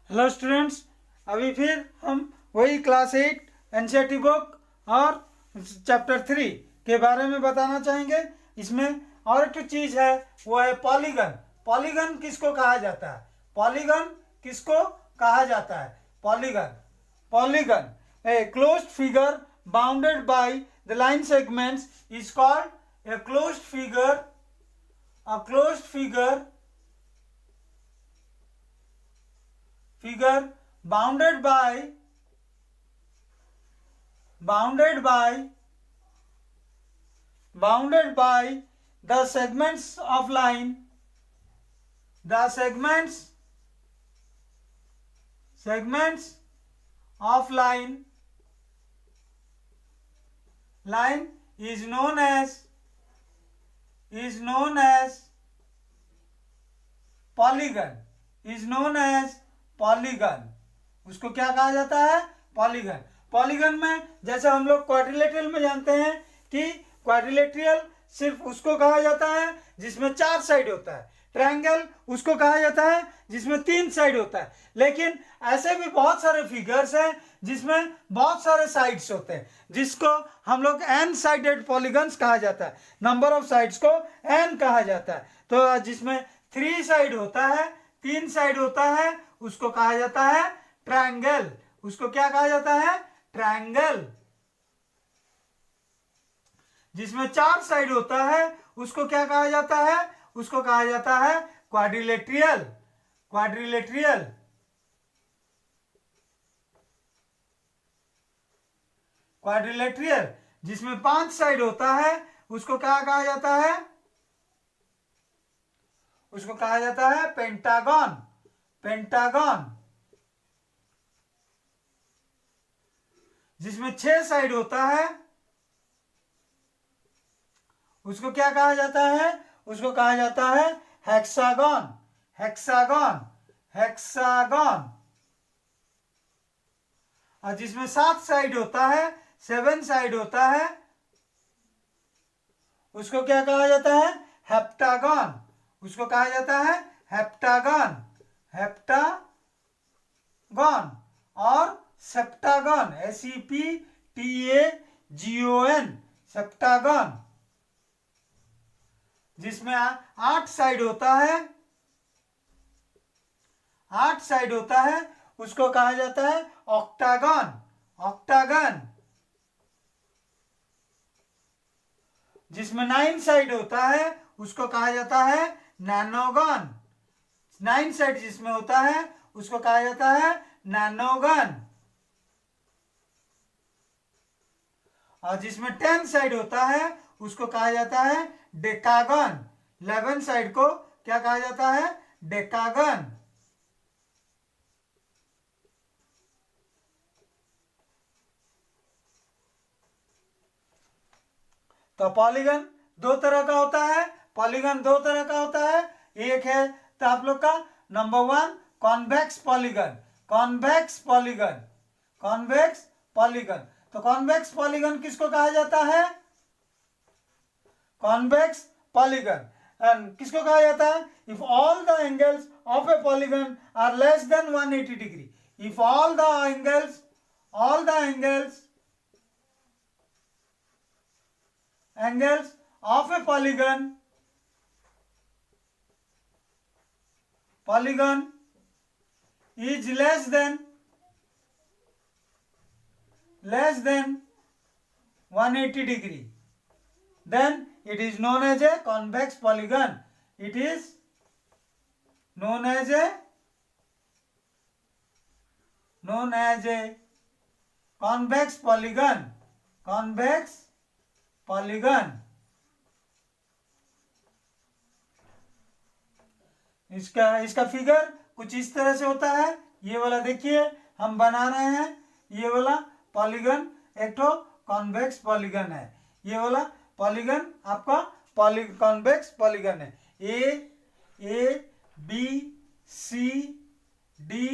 Hello students, अभी फिर हम वही क्लास 8 एनसीईआरटी बुक और चैप्टर 3 के बारे में बताना चाहेंगे। इसमें और एक चीज़ है, वो है पॉलीगन। पॉलीगन किसको कहा जाता है? पॉलीगन किसको कहा जाता है? Polygon polygon a closed figure bounded by the line segments is called a closed figure. A closed figure bounded by the segments of line is known as polygon. उसको क्या कहा जाता है? पॉलीगन। पॉलीगन में जैसे हम लोग क्वाड्रिलेटरल में जानते हैं कि क्वाड्रिलेटरल सिर्फ उसको कहा जाता है जिसमें 4 साइड होता है। ट्रायंगल उसको कहा जाता है जिसमें 3 साइड होता है। लेकिन ऐसे भी बहुत सारे फिगर्स हैं जिसमें बहुत सारे साइड्स होते हैं, जिसको हम लोग एन साइडेड पॉलीगन्स कहा जाता है। नंबर ऑफ साइड्स को एन कहा जाता है। तो जिसमें 3 साइड होता है, 3 साइड होता है, उसको कहा जाता है ट्रायंगल। उसको क्या कहा जाता है? ट्रायंगल। जिसमें 4 साइड होता है उसको क्या कहा जाता है? उसको कहा जाता है क्वाड्रिलेटरल। जिसमें 5 साइड होता है उसको क्या कहा जाता है? उसको कहा जाता है पेंटागन। जिसमें 6 साइड होता है उसको क्या कहा जाता है? उसको कहा जाता है हेक्सागन। और जिसमें 7 साइड होता है, 7 साइड होता है, उसको क्या कहा जाता है? हेप्टागन। उसको कहा जाता है हेप्टागन और सेप्टागन, SEPTAGON, सेप्टागन। जिसमें 8 साइड होता है, उसको कहा जाता है ऑक्टागन। जिसमें 9 साइड होता है उसको कहा जाता है नैनोगन। 9 साइड जिसमें होता है उसको कहा जाता है नैनोगन। और जिसमें 10 साइड होता है उसको कहा जाता है डेकागन। 11 साइड को क्या कहा जाता है? डेकागन। तो पॉलीगन दो तरह का होता है। एक है तो आप लोग का नंबर 1 कॉन्वेक्स पॉलीगन। तो कॉन्वेक्स पॉलीगन किसको कहा जाता है? कॉन्वेक्स पॉलीगन किसको कहा जाता है? If all the angles of a polygon are less than 180 degree. If all the angles of a polygon is less than 180 degree, then it is known as a convex polygon. It is known as a convex polygon. इसका figure कुछ इस तरह से होता है। ये वाला देखिए हम बना रहे हैं, ये वाला पॉलीगन एक तो कॉन्वेक्स पॉलीगन है। ये वाला पॉलीगन आपका कॉन्वेक्स पॉलीगन है। ए बी सी डी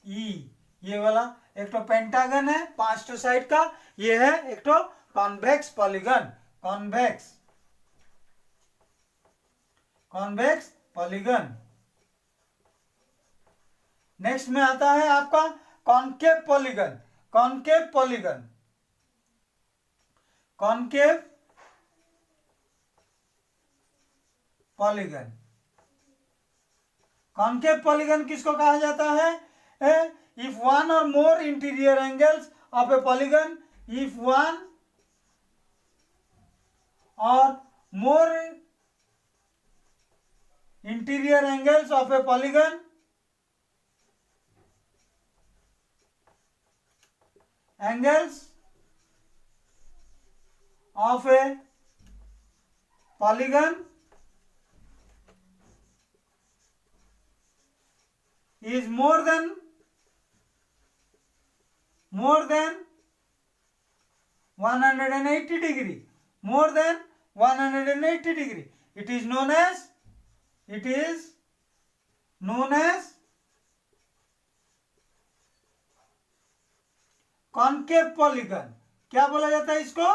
ई, ये वाला एक तो पेंटागन है 5 साइड का। ये है एक तो कॉन्वेक्स पॉलीगन। नेक्स्ट में आता है आपका concave polygon. Concave polygon, concave polygon, concave polygon किसको कहा जाता है? If one or more interior angles of a polygon, if one or more interior angles of a polygon angles of a polygon is more than 180 degree, more than 180 degree, it is known as concave polygon. क्या बोला जाता है इसको?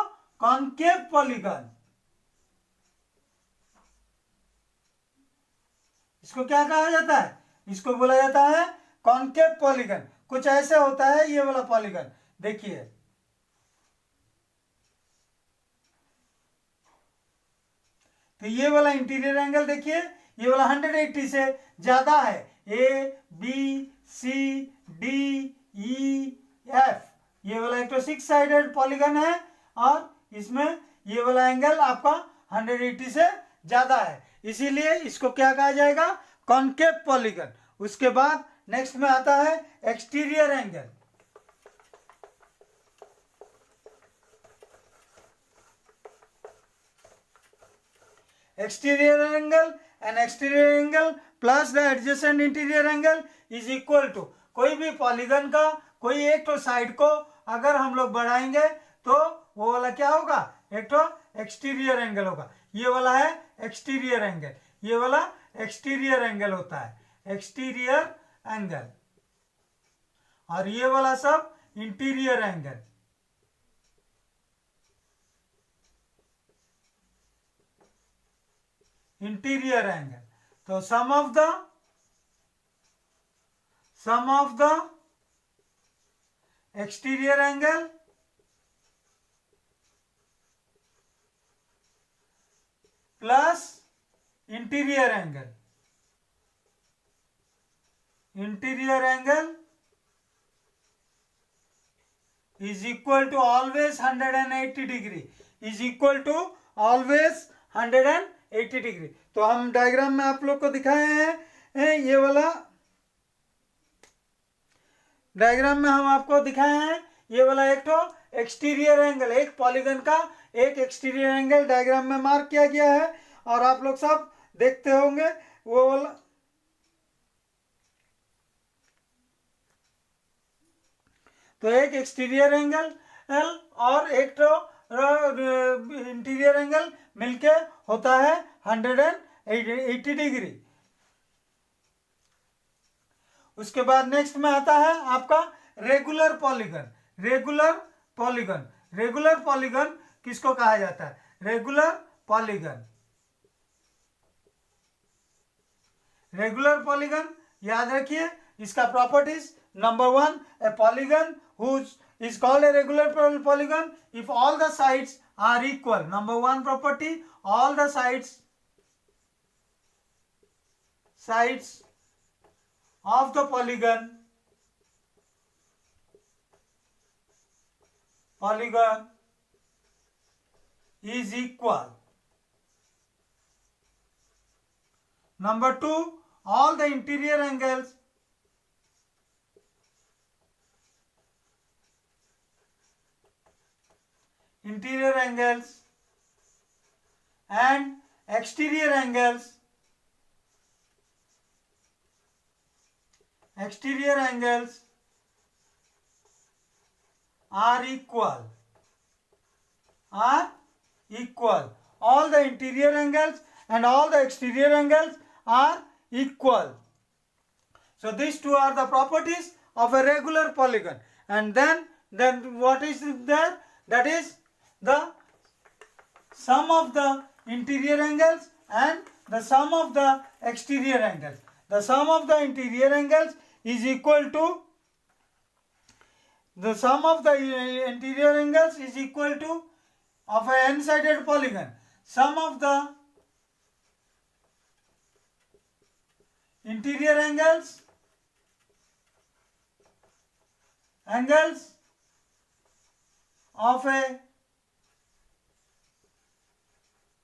Concave polygon. इसको क्या कहा जाता है? इसको बोला जाता है कॉनकेव पॉलीगन। कुछ ऐसे होता है ये वाला पॉलीगन, देखिए तो ये वाला इंटीरियर एंगल देखिए, ये वाला 180 से ज्यादा है। A B C D E F, ये वाला एक तो 6 साइडेड पॉलीगन है और इसमें ये वाला एंगल आपका 180 से ज्यादा है, इसीलिए इसको क्या कहा जाएगा? Concave polygon. उसके बाद नेक्स्ट में आता है exterior angle. Exterior angle, an exterior angle plus the adjacent interior angle is equal to, कोई भी पॉलीगन का कोई एक तो साइड को अगर हम लोग बढ़ाएंगे तो वो वाला क्या होगा? एक तो एक्सटीरियर एंगल होगा। ये वाला है एक्सटीरियर एंगल, ये वाला एक्सटीरियर एंगल होता है, एक्सटीरियर एंगल, और ये वाला सब इंटीरियर एंगल। इंटीरियर एंगल, तो sum of the exterior angle plus interior angle, interior angle is equal to always 180 degree, is equal to always 180 degree। तो हम डायग्राम में आप लोग को दिखाए हैं, ये वाला डायग्राम में हम आपको दिखाए हैं, ये वाला एक तो एक्सटीरियर एंगल, एक पॉलीगन का एक एक्सटीरियर एंगल डायग्राम में मार्क किया गया है और आप लोग सब देखते होंगे वो वाला। तो एक एक्सटीरियर एंगल और एक तो इंटीरियर एंगल मिलके होता है 180 डिग्री। उसके बाद नेक्स्ट में आता है आपका regular polygon. Regular polygon, regular polygon किसको कहा जाता है? रेगुलर पॉलीगन, रेगुलर पॉलीगन याद रखिए इसका properties. Number 1, a polygon whose is called a regular polygon if all the sides are equal. Number 1 property, all the sides of the polygon is equal. Number 2, all the interior angles and exterior angles are equal. All the interior angles and all the exterior angles are equal. So these two are the properties of a regular polygon. And then what is there? That is the sum of the interior angles and the sum of the exterior angles. The sum of the interior angles is equal to the sum of the interior angles is equal to of a n-sided polygon. Sum of the interior angles of a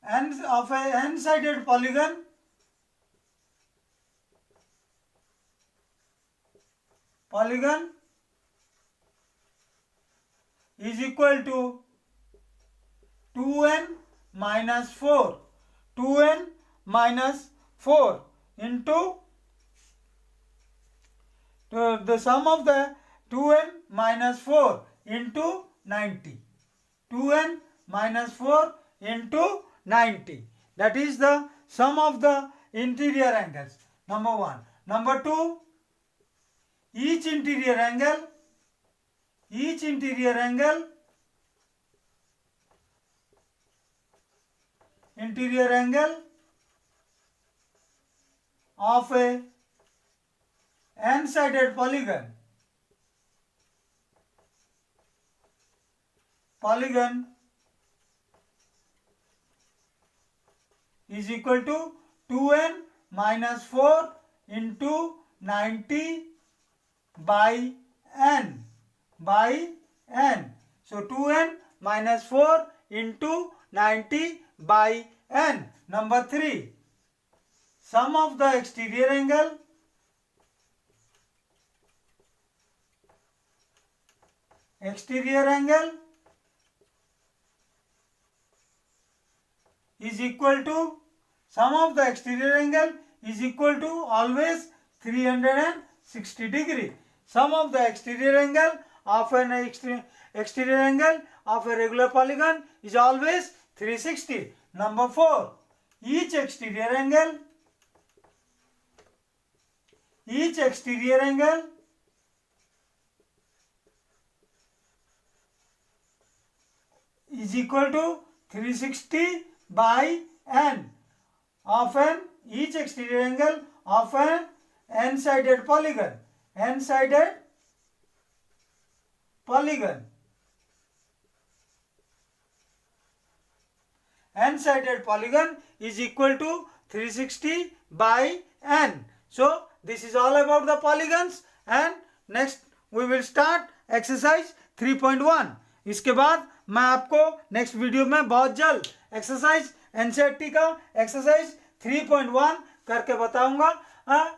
n-sided polygon is equal to 2n minus 4 into the sum of the 2n minus 4 into 90. 2n minus 4 into 90. That is the sum of the interior angles. Number 1. Number 2. Each interior angle of a n-sided polygon is equal to 2n minus 4 into 90 by n. So 2n minus 4 into 90 by n. Number 3. Sum of the exterior angle is equal to sum of the exterior angle is equal to always 360 degree. Sum of the exterior angle of an exterior angle of a regular polygon is always 360. Number 4. Each exterior angle is equal to 360 by n of each exterior angle of an n-sided polygon. N-sided polygon is equal to 360 by n. So this is all about the polygons, and next we will start exercise 3.1. इसके बाद मैं आपको next video में बहुत जल्द exercise NCERT का exercise 3.1 करके बताऊंगा।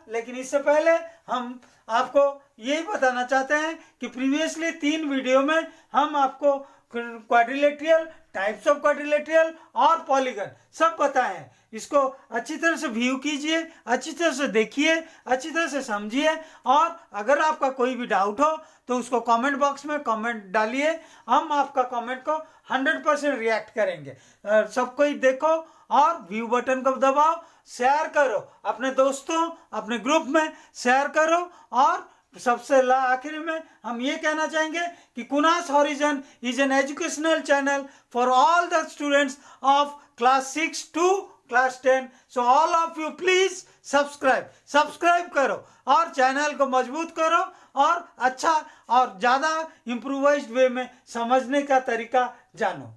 लेकिन इससे पहले हम आपको यही बताना चाहते हैं कि प्रीवियसली 3 वीडियो में हम आपको क्वाड्रिलेटरल, टाइप्स ऑफ क्वाड्रिलेटरल और पॉलीगन सब बताए हैं। इसको अच्छी तरह से व्यू कीजिए, अच्छी तरह से देखिए, अच्छी तरह से समझिए, और अगर आपका कोई भी डाउट हो तो उसको कमेंट बॉक्स में कमेंट डालिए। हम आपका कमेंट को 100% रिएक्ट करेंगे। सबको ही देखो और व्यू बटन को दबाओ, शेयर करो अपने दोस्तों, अपने ग्रुप में शेयर करो। और सबसे आखिर में हम ये कहना चाहेंगे कि Kunas horizon is an educational channel for all the students of class 6 to class 10। So all of you please subscribe करो और चैनल को मजबूत करो और अच्छा और ज़्यादा इम्प्रूवाइज्ड वे में समझने का तरीका जानो।